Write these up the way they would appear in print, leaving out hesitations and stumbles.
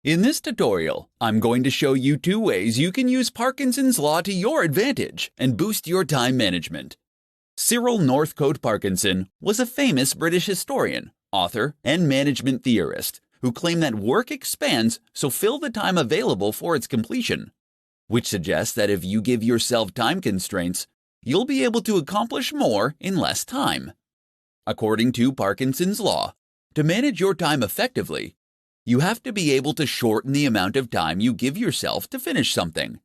In this tutorial, I'm going to show you 2 ways you can use Parkinson's Law to your advantage and boost your time management. Cyril Northcote Parkinson was a famous British historian, author, and management theorist who claimed that work expands, so fill the time available for its completion, which suggests that if you give yourself time constraints, you'll be able to accomplish more in less time. According to Parkinson's Law, to manage your time effectively, you have to be able to shorten the amount of time you give yourself to finish something.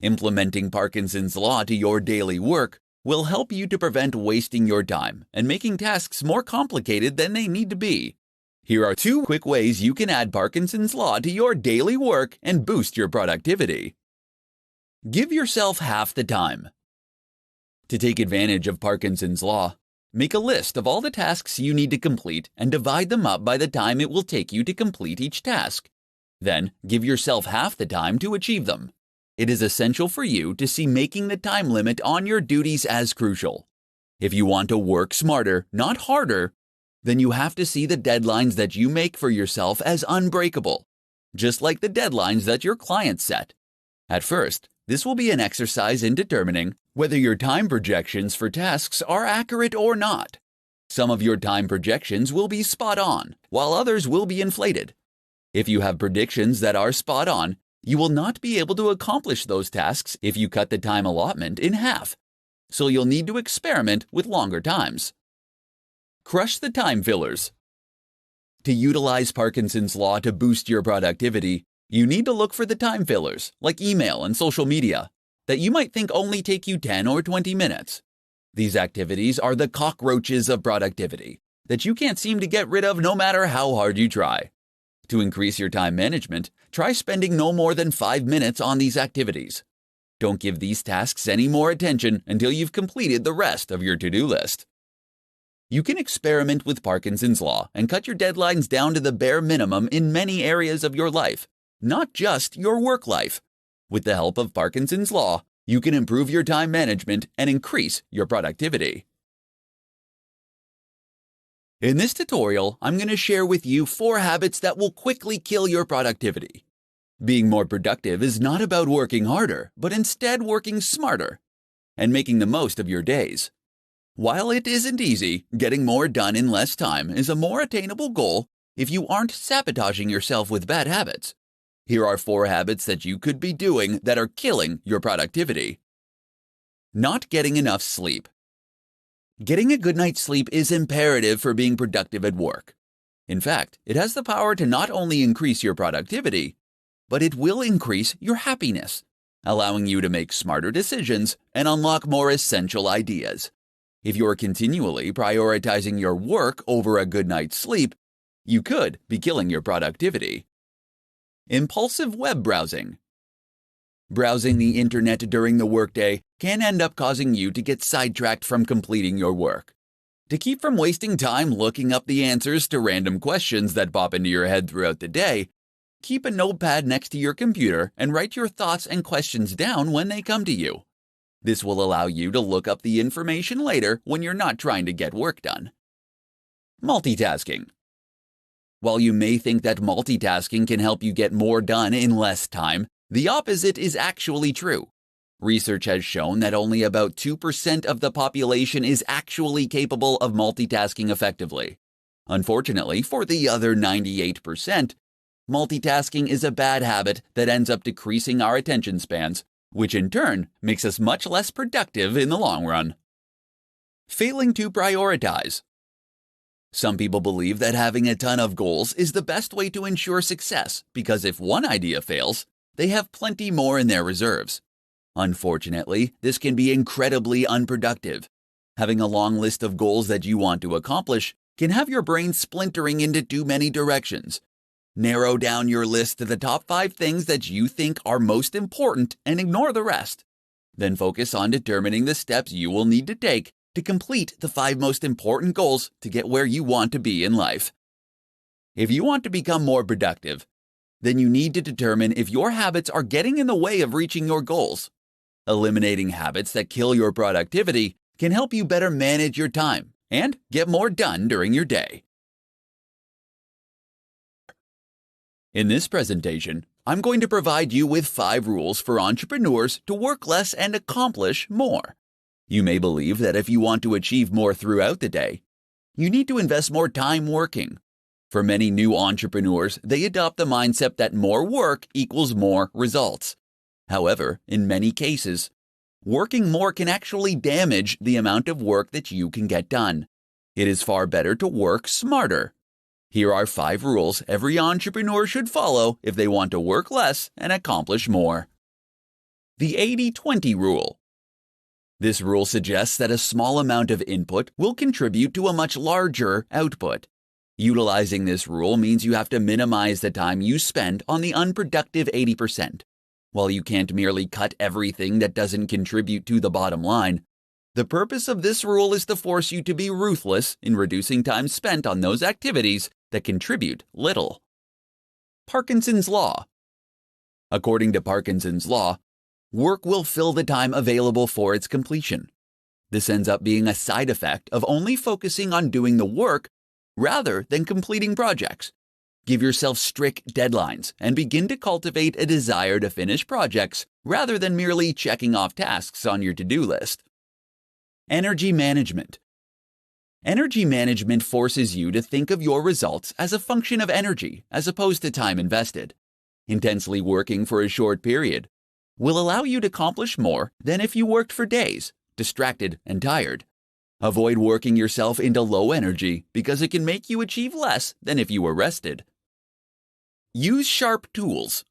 Implementing Parkinson's Law to your daily work will help you to prevent wasting your time and making tasks more complicated than they need to be. Here are 2 quick ways you can add Parkinson's Law to your daily work and boost your productivity. Give yourself half the time. To take advantage of Parkinson's Law, make a list of all the tasks you need to complete and divide them up by the time it will take you to complete each task. Then, give yourself half the time to achieve them. It is essential for you to see making the time limit on your duties as crucial. If you want to work smarter, not harder, then you have to see the deadlines that you make for yourself as unbreakable, just like the deadlines that your clients set. At first, this will be an exercise in determining whether your time projections for tasks are accurate or not. Some of your time projections will be spot on, while others will be inflated. If you have predictions that are spot on, you will not be able to accomplish those tasks if you cut the time allotment in half, so you'll need to experiment with longer times. Crush the time fillers. To utilize Parkinson's Law to boost your productivity, you need to look for the time fillers, like email and social media, that you might think only take you 10 or 20 minutes. These activities are the cockroaches of productivity that you can't seem to get rid of no matter how hard you try. To increase your time management, try spending no more than 5 minutes on these activities. Don't give these tasks any more attention until you've completed the rest of your to-do list. You can experiment with Parkinson's Law and cut your deadlines down to the bare minimum in many areas of your life, not just your work life. With the help of Parkinson's Law, you can improve your time management and increase your productivity. In this tutorial, I'm going to share with you 4 habits that will quickly kill your productivity. Being more productive is not about working harder, but instead working smarter and making the most of your days. While it isn't easy, getting more done in less time is a more attainable goal if you aren't sabotaging yourself with bad habits. Here are 4 habits that you could be doing that are killing your productivity. Not getting enough sleep. Getting a good night's sleep is imperative for being productive at work. In fact, it has the power to not only increase your productivity, but it will increase your happiness, allowing you to make smarter decisions and unlock more essential ideas. If you're continually prioritizing your work over a good night's sleep, you could be killing your productivity. Impulsive web browsing. Browsing the internet during the workday can end up causing you to get sidetracked from completing your work. To keep from wasting time looking up the answers to random questions that pop into your head throughout the day, keep a notepad next to your computer and write your thoughts and questions down when they come to you. This will allow you to look up the information later when you're not trying to get work done. Multitasking. While you may think that multitasking can help you get more done in less time, the opposite is actually true. Research has shown that only about 2% of the population is actually capable of multitasking effectively. Unfortunately, for the other 98%, multitasking is a bad habit that ends up decreasing our attention spans, which in turn makes us much less productive in the long run. Failing to prioritize. Some people believe that having a ton of goals is the best way to ensure success because if one idea fails, they have plenty more in their reserves. Unfortunately, this can be incredibly unproductive. Having a long list of goals that you want to accomplish can have your brain splintering into too many directions. Narrow down your list to the top 5 things that you think are most important and ignore the rest. Then focus on determining the steps you will need to take to complete the 5 most important goals to get where you want to be in life. If you want to become more productive, then you need to determine if your habits are getting in the way of reaching your goals. Eliminating habits that kill your productivity can help you better manage your time and get more done during your day. In this presentation, I'm going to provide you with 5 rules for entrepreneurs to work less and accomplish more. You may believe that if you want to achieve more throughout the day, you need to invest more time working. For many new entrepreneurs, they adopt the mindset that more work equals more results. However, in many cases, working more can actually damage the amount of work that you can get done. It is far better to work smarter. Here are 5 rules every entrepreneur should follow if they want to work less and accomplish more. The 80-20 rule. This rule suggests that a small amount of input will contribute to a much larger output. Utilizing this rule means you have to minimize the time you spend on the unproductive 80%. While you can't merely cut everything that doesn't contribute to the bottom line, the purpose of this rule is to force you to be ruthless in reducing time spent on those activities that contribute little. Parkinson's Law. According to Parkinson's Law, work will fill the time available for its completion. This ends up being a side effect of only focusing on doing the work rather than completing projects. Give yourself strict deadlines and begin to cultivate a desire to finish projects rather than merely checking off tasks on your to-do list. Energy management. Energy management forces you to think of your results as a function of energy as opposed to time invested. Intensely working for a short period will allow you to accomplish more than if you worked for days, distracted and tired. Avoid working yourself into low energy because it can make you achieve less than if you were rested. Use sharp tools.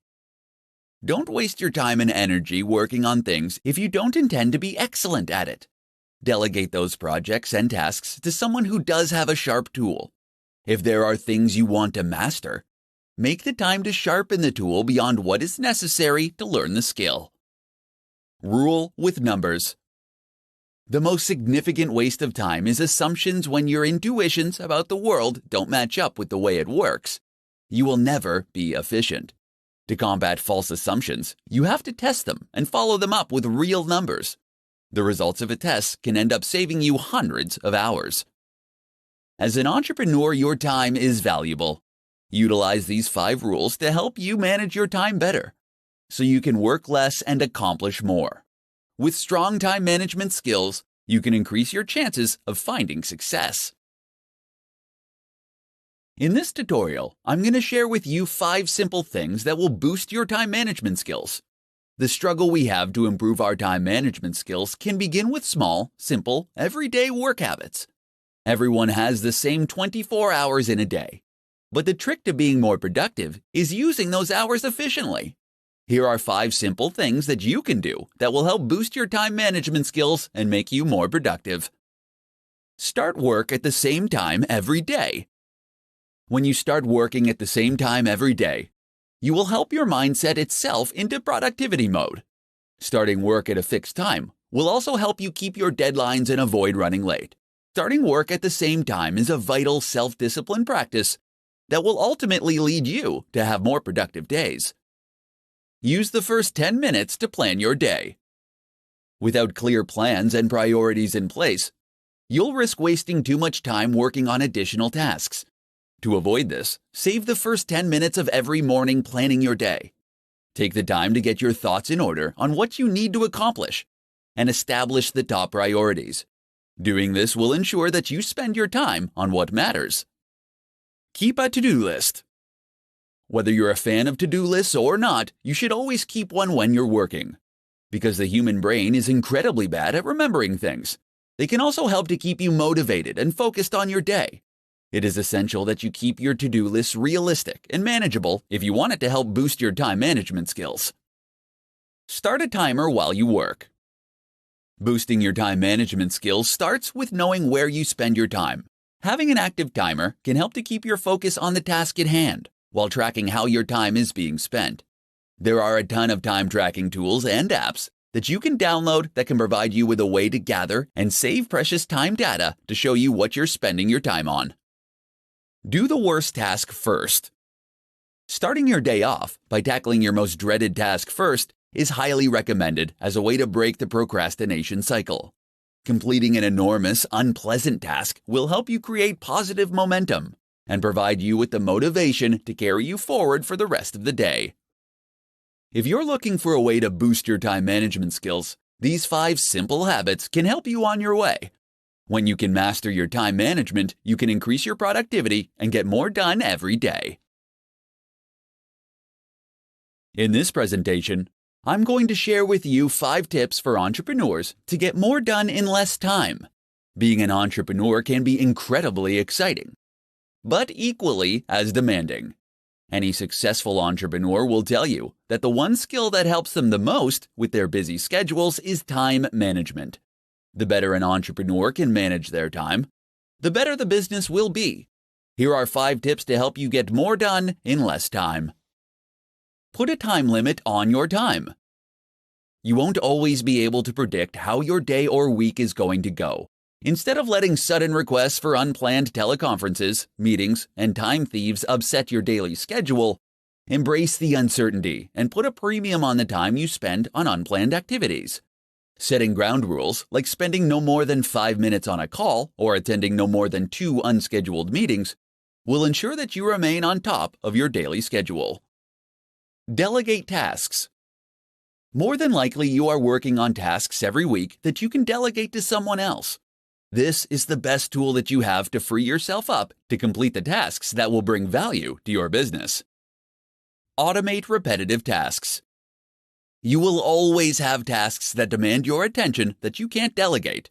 Don't waste your time and energy working on things if you don't intend to be excellent at it. Delegate those projects and tasks to someone who does have a sharp tool. If there are things you want to master, make the time to sharpen the tool beyond what is necessary to learn the skill. Rule with numbers. The most significant waste of time is assumptions when your intuitions about the world don't match up with the way it works. You will never be efficient. To combat false assumptions, you have to test them and follow them up with real numbers. The results of a test can end up saving you hundreds of hours. As an entrepreneur, your time is valuable. Utilize these 5 rules to help you manage your time better, so you can work less and accomplish more. With strong time management skills, you can increase your chances of finding success. In this tutorial, I'm going to share with you 5 simple things that will boost your time management skills. The struggle we have to improve our time management skills can begin with small, simple, everyday work habits. Everyone has the same 24 hours in a day, but the trick to being more productive is using those hours efficiently. Here are 5 simple things that you can do that will help boost your time management skills and make you more productive. Start work at the same time every day. When you start working at the same time every day, you will help your mind set itself into productivity mode. Starting work at a fixed time will also help you keep your deadlines and avoid running late. Starting work at the same time is a vital self-discipline practice that will ultimately lead you to have more productive days. Use the first 10 minutes to plan your day. Without clear plans and priorities in place, you'll risk wasting too much time working on additional tasks. To avoid this, save the first 10 minutes of every morning planning your day. Take the time to get your thoughts in order on what you need to accomplish and establish the top priorities. Doing this will ensure that you spend your time on what matters. Keep a to-do list. Whether you're a fan of to-do lists or not, you should always keep one when you're working. Because the human brain is incredibly bad at remembering things, they can also help to keep you motivated and focused on your day. It is essential that you keep your to-do lists realistic and manageable if you want it to help boost your time management skills. Start a timer while you work. Boosting your time management skills starts with knowing where you spend your time. Having an active timer can help to keep your focus on the task at hand while tracking how your time is being spent. There are a ton of time tracking tools and apps that you can download that can provide you with a way to gather and save precious time data to show you what you're spending your time on. Do the worst task first. Starting your day off by tackling your most dreaded task first is highly recommended as a way to break the procrastination cycle. Completing an enormous, unpleasant task will help you create positive momentum. and provide you with the motivation to carry you forward for the rest of the day. If you're looking for a way to boost your time management skills, these 5 simple habits can help you on your way. When you can master your time management, you can increase your productivity and get more done every day. In this presentation, I'm going to share with you 5 tips for entrepreneurs to get more done in less time. Being an entrepreneur can be incredibly exciting, but equally as demanding. Any successful entrepreneur will tell you that the one skill that helps them the most with their busy schedules is time management. The better an entrepreneur can manage their time, the better the business will be. Here are 5 tips to help you get more done in less time. Put a time limit on your time. You won't always be able to predict how your day or week is going to go. Instead of letting sudden requests for unplanned teleconferences, meetings, and time thieves upset your daily schedule, embrace the uncertainty and put a premium on the time you spend on unplanned activities. Setting ground rules, like spending no more than 5 minutes on a call or attending no more than 2 unscheduled meetings, will ensure that you remain on top of your daily schedule. Delegate tasks. More than likely, you are working on tasks every week that you can delegate to someone else. This is the best tool that you have to free yourself up to complete the tasks that will bring value to your business. Automate repetitive tasks. You will always have tasks that demand your attention that you can't delegate.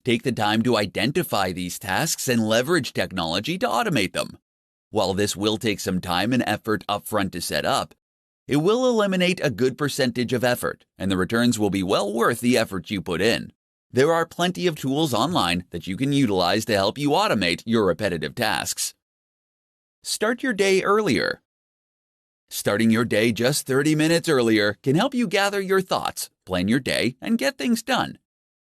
Take the time to identify these tasks and leverage technology to automate them. While this will take some time and effort upfront to set up, it will eliminate a good percentage of effort, and the returns will be well worth the effort you put in. There are plenty of tools online that you can utilize to help you automate your repetitive tasks. Start your day earlier. Starting your day just 30 minutes earlier can help you gather your thoughts, plan your day, and get things done.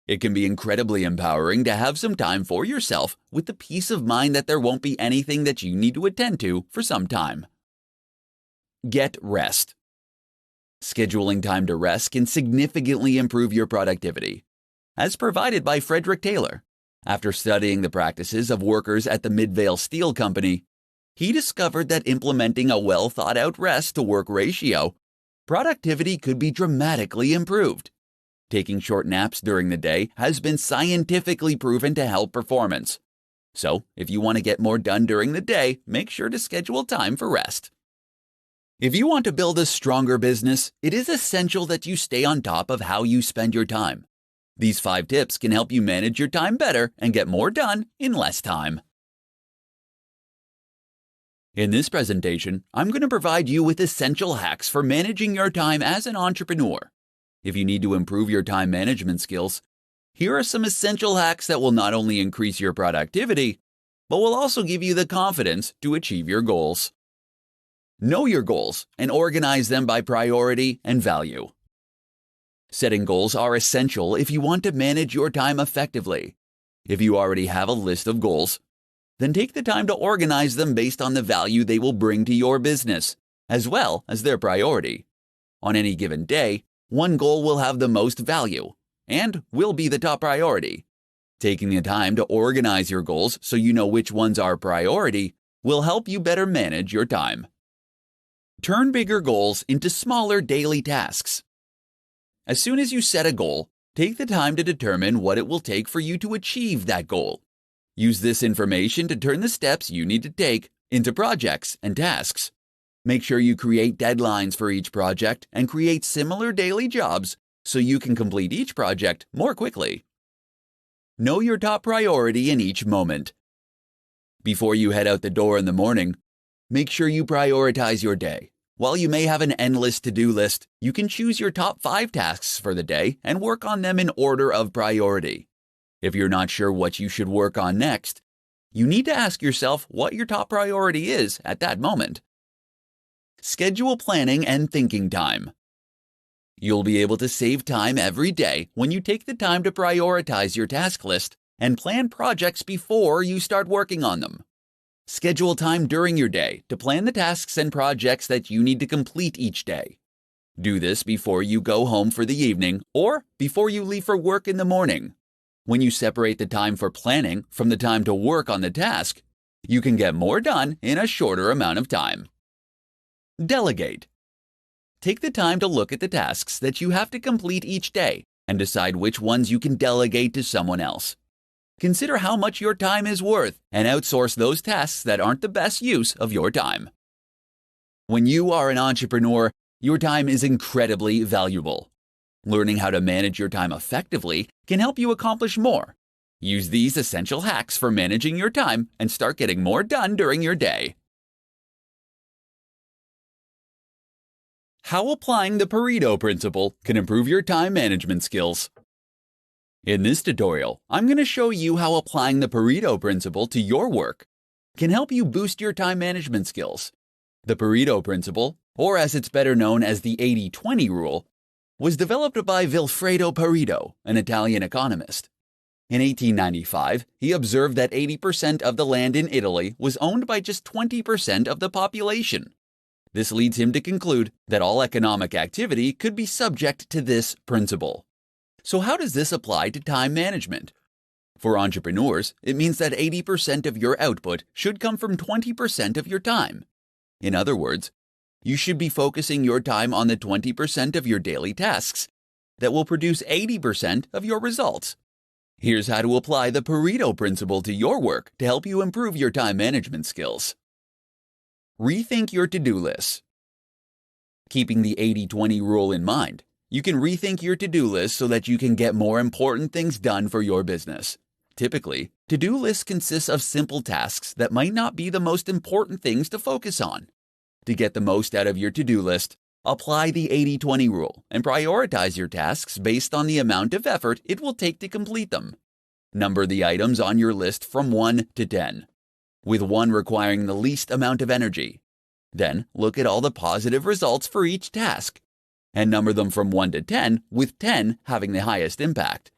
It can be incredibly empowering to have some time for yourself with the peace of mind that there won't be anything that you need to attend to for some time. Get rest. Scheduling time to rest can significantly improve your productivity. As provided by Frederick Taylor, after studying the practices of workers at the Midvale Steel Company, he discovered that implementing a well-thought-out rest-to-work ratio, productivity could be dramatically improved. Taking short naps during the day has been scientifically proven to help performance. So, if you want to get more done during the day, make sure to schedule time for rest. If you want to build a stronger business, it is essential that you stay on top of how you spend your time. These 5 tips can help you manage your time better and get more done in less time. In this presentation, I'm going to provide you with essential hacks for managing your time as an entrepreneur. If you need to improve your time management skills, here are some essential hacks that will not only increase your productivity, but will also give you the confidence to achieve your goals. Know your goals and organize them by priority and value. Setting goals are essential if you want to manage your time effectively. If you already have a list of goals, then take the time to organize them based on the value they will bring to your business, as well as their priority. On any given day, one goal will have the most value and will be the top priority. Taking the time to organize your goals so you know which ones are priority will help you better manage your time. Turn bigger goals into smaller daily tasks. As soon as you set a goal, take the time to determine what it will take for you to achieve that goal. Use this information to turn the steps you need to take into projects and tasks. Make sure you create deadlines for each project and create similar daily jobs so you can complete each project more quickly. Know your top priority in each moment. Before you head out the door in the morning, make sure you prioritize your day. While you may have an endless to-do list, you can choose your top 5 tasks for the day and work on them in order of priority. If you're not sure what you should work on next, you need to ask yourself what your top priority is at that moment. Schedule planning and thinking time. You'll be able to save time every day when you take the time to prioritize your task list and plan projects before you start working on them. Schedule time during your day to plan the tasks and projects that you need to complete each day. Do this before you go home for the evening or before you leave for work in the morning. When you separate the time for planning from the time to work on the task, You can get more done in a shorter amount of time. Delegate. Take the time to look at the tasks that you have to complete each day and decide which ones you can delegate to someone else. Consider how much your time is worth and outsource those tasks that aren't the best use of your time. When you are an entrepreneur, your time is incredibly valuable. Learning how to manage your time effectively can help you accomplish more. Use these essential hacks for managing your time and start getting more done during your day. How applying the Pareto principle can improve your time management skills. In this tutorial, I'm going to show you how applying the Pareto principle to your work can help you boost your time management skills. The Pareto principle, or as it's better known as the 80-20 rule, was developed by Vilfredo Pareto, an Italian economist. In 1895, he observed that 80% of the land in Italy was owned by just 20% of the population. This leads him to conclude that all economic activity could be subject to this principle. So how does this apply to time management? For entrepreneurs, it means that 80% of your output should come from 20% of your time. In other words, you should be focusing your time on the 20% of your daily tasks that will produce 80% of your results. Here's how to apply the Pareto principle to your work to help you improve your time management skills. Rethink your to-do list. Keeping the 80-20 rule in mind, you can rethink your to-do list so that you can get more important things done for your business. Typically, to-do lists consist of simple tasks that might not be the most important things to focus on. To get the most out of your to-do list, apply the 80-20 rule and prioritize your tasks based on the amount of effort it will take to complete them. Number the items on your list from 1 to 10. With 1 requiring the least amount of energy. Then look at all the positive results for each task, and number them from 1 to 10, with 10 having the highest impact.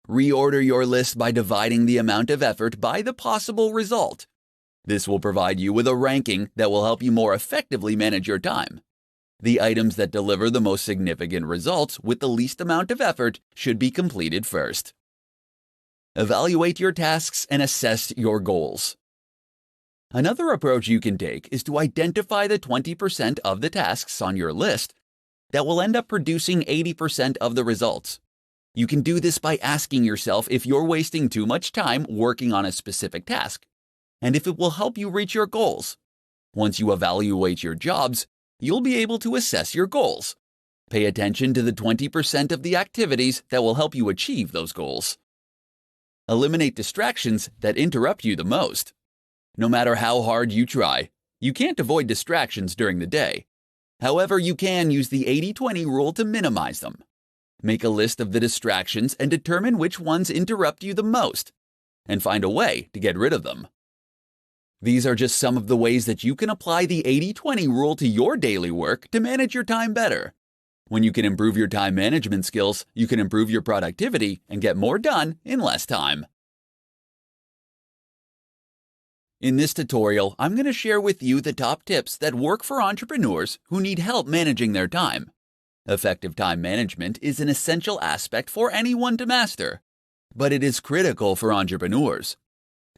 Reorder your list by dividing the amount of effort by the possible result. This will provide you with a ranking that will help you more effectively manage your time. The items that deliver the most significant results with the least amount of effort should be completed first. Evaluate your tasks and assess your goals. Another approach you can take is to identify the 20% of the tasks on your list that will end up producing 80% of the results. You can do this by asking yourself if you're wasting too much time working on a specific task, and if it will help you reach your goals. Once you evaluate your jobs, you'll be able to assess your goals. Pay attention to the 20% of the activities that will help you achieve those goals. Eliminate distractions that interrupt you the most. No matter how hard you try, you can't avoid distractions during the day. However, you can use the 80-20 rule to minimize them. Make a list of the distractions and determine which ones interrupt you the most, and find a way to get rid of them. These are just some of the ways that you can apply the 80-20 rule to your daily work to manage your time better. When you can improve your time management skills, you can improve your productivity and get more done in less time. In this tutorial, I'm going to share with you the top tips that work for entrepreneurs who need help managing their time. Effective time management is an essential aspect for anyone to master, but it is critical for entrepreneurs.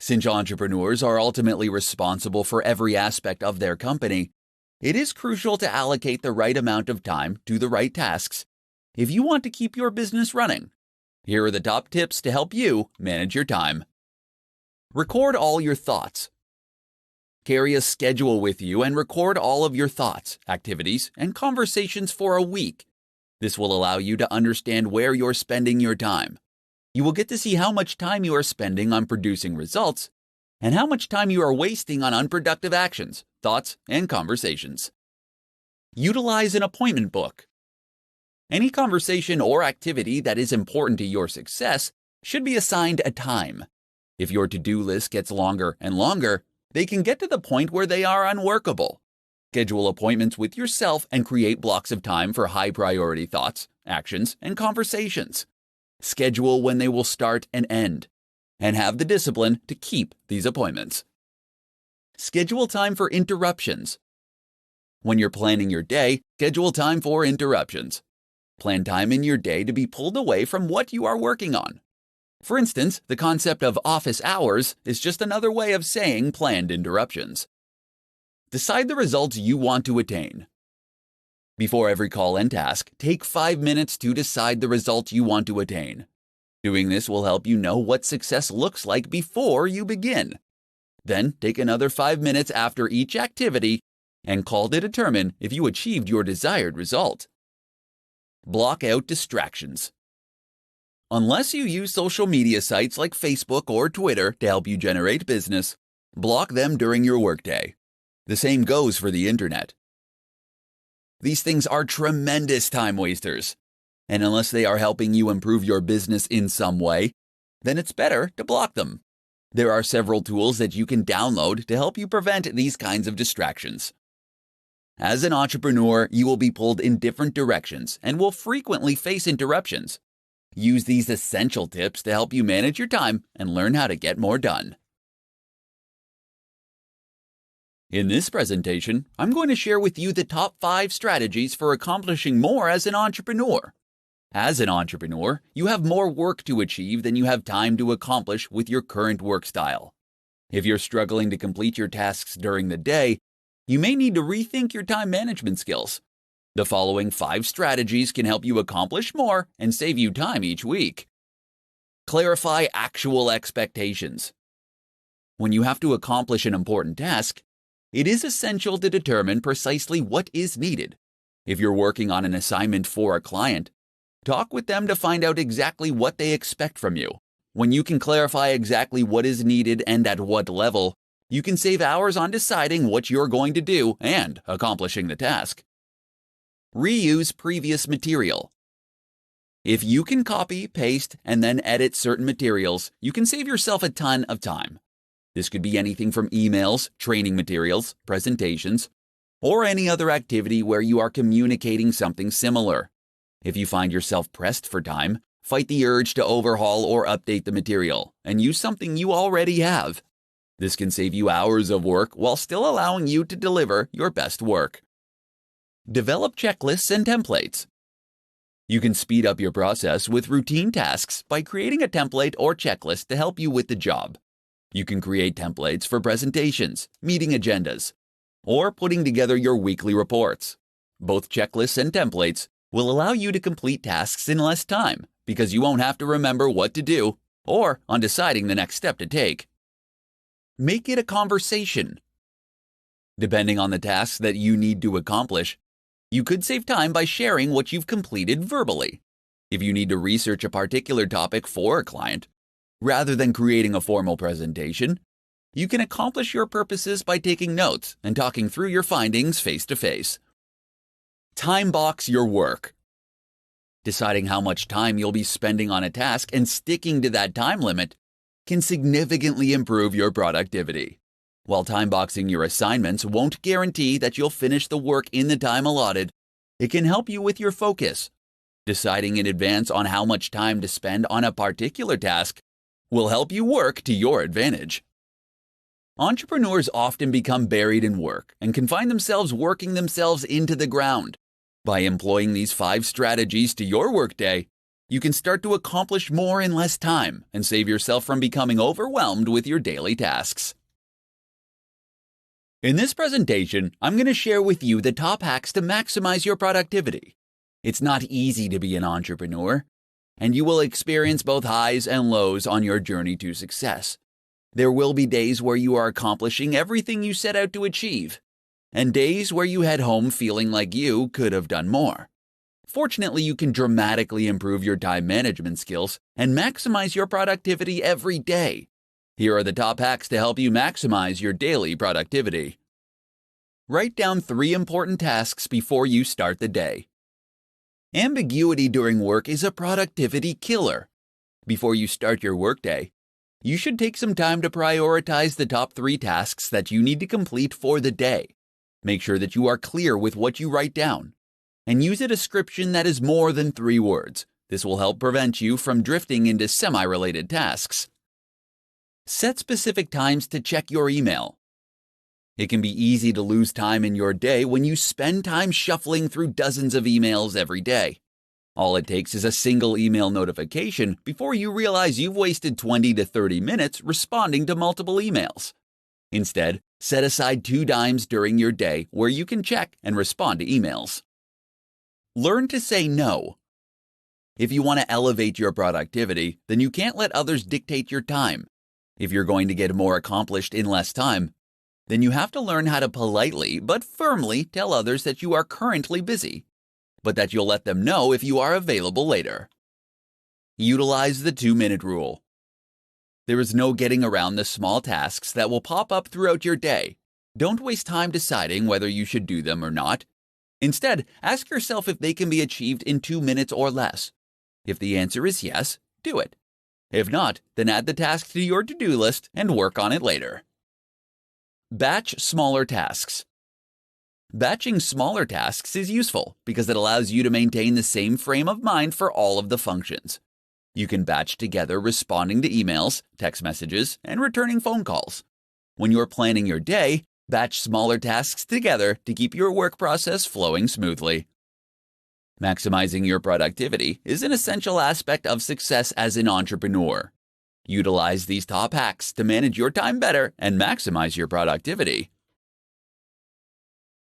Since entrepreneurs are ultimately responsible for every aspect of their company, it is crucial to allocate the right amount of time to the right tasks if you want to keep your business running. Here are the top tips to help you manage your time. Record all your thoughts. Carry a schedule with you and record all of your thoughts, activities, and conversations for a week. This will allow you to understand where you're spending your time. You will get to see how much time you are spending on producing results and how much time you are wasting on unproductive actions, thoughts, and conversations. Utilize an appointment book. Any conversation or activity that is important to your success should be assigned a time. If your to-do list gets longer and longer, they can get to the point where they are unworkable. Schedule appointments with yourself and create blocks of time for high-priority thoughts, actions, and conversations. Schedule when they will start and end, and have the discipline to keep these appointments. Schedule time for interruptions. When you're planning your day, schedule time for interruptions. Plan time in your day to be pulled away from what you are working on. For instance, the concept of office hours is just another way of saying planned interruptions. Decide the results you want to attain. Before every call and task, take 5 minutes to decide the results you want to attain. Doing this will help you know what success looks like before you begin. Then take another 5 minutes after each activity and call to determine if you achieved your desired result. Block out distractions. Unless you use social media sites like Facebook or Twitter to help you generate business, block them during your workday. The same goes for the internet. These things are tremendous time wasters, and unless they are helping you improve your business in some way, then it's better to block them. There are several tools that you can download to help you prevent these kinds of distractions. As an entrepreneur, you will be pulled in different directions and will frequently face interruptions. Use these essential tips to help you manage your time and learn how to get more done. In this presentation, I'm going to share with you the top 5 strategies for accomplishing more as an entrepreneur. As an entrepreneur, you have more work to achieve than you have time to accomplish with your current work style. If you're struggling to complete your tasks during the day, you may need to rethink your time management skills. The following 5 strategies can help you accomplish more and save you time each week. Clarify actual expectations. When you have to accomplish an important task, it is essential to determine precisely what is needed. If you're working on an assignment for a client, talk with them to find out exactly what they expect from you. When you can clarify exactly what is needed and at what level, you can save hours on deciding what you're going to do and accomplishing the task. Reuse previous material. If you can copy, paste, and then edit certain materials, you can save yourself a ton of time. This could be anything from emails, training materials, presentations, or any other activity where you are communicating something similar. If you find yourself pressed for time, fight the urge to overhaul or update the material and use something you already have. This can save you hours of work while still allowing you to deliver your best work. Develop checklists and templates. You can speed up your process with routine tasks by creating a template or checklist to help you with the job. You can create templates for presentations, meeting agendas, or putting together your weekly reports. Both checklists and templates will allow you to complete tasks in less time because you won't have to remember what to do or on deciding the next step to take. Make it a conversation. Depending on the tasks that you need to accomplish, you could save time by sharing what you've completed verbally. If you need to research a particular topic for a client, rather than creating a formal presentation, you can accomplish your purposes by taking notes and talking through your findings face to face. Time box your work. Deciding how much time you'll be spending on a task and sticking to that time limit can significantly improve your productivity. While time boxing your assignments won't guarantee that you'll finish the work in the time allotted, it can help you with your focus. Deciding in advance on how much time to spend on a particular task will help you work to your advantage. Entrepreneurs often become buried in work and can find themselves working themselves into the ground. By employing these 5 strategies to your workday, you can start to accomplish more in less time and save yourself from becoming overwhelmed with your daily tasks. In this presentation, I'm going to share with you the top hacks to maximize your productivity. It's not easy to be an entrepreneur, and you will experience both highs and lows on your journey to success. There will be days where you are accomplishing everything you set out to achieve, and days where you head home feeling like you could have done more. Fortunately, you can dramatically improve your time management skills and maximize your productivity every day. Here are the top hacks to help you maximize your daily productivity. Write down 3 important tasks before you start the day. Ambiguity during work is a productivity killer. Before you start your workday, you should take some time to prioritize the top 3 tasks that you need to complete for the day. Make sure that you are clear with what you write down, and use a description that is more than 3 words. This will help prevent you from drifting into semi-related tasks. Set specific times to check your email. It can be easy to lose time in your day when you spend time shuffling through dozens of emails every day. All it takes is a single email notification before you realize you've wasted 20 to 30 minutes responding to multiple emails. Instead, set aside 2 times during your day where you can check and respond to emails. Learn to say no. If you want to elevate your productivity, then you can't let others dictate your time. If you're going to get more accomplished in less time, then you have to learn how to politely but firmly tell others that you are currently busy, but that you'll let them know if you are available later. Utilize the 2-minute rule. There is no getting around the small tasks that will pop up throughout your day. Don't waste time deciding whether you should do them or not. Instead, ask yourself if they can be achieved in 2 minutes or less. If the answer is yes, do it. If not, then add the task to your to-do list and work on it later. Batch smaller tasks. Batching smaller tasks is useful because it allows you to maintain the same frame of mind for all of the functions. You can batch together responding to emails, text messages, and returning phone calls. When you're planning your day, batch smaller tasks together to keep your work process flowing smoothly. Maximizing your productivity is an essential aspect of success as an entrepreneur. Utilize these top hacks to manage your time better and maximize your productivity.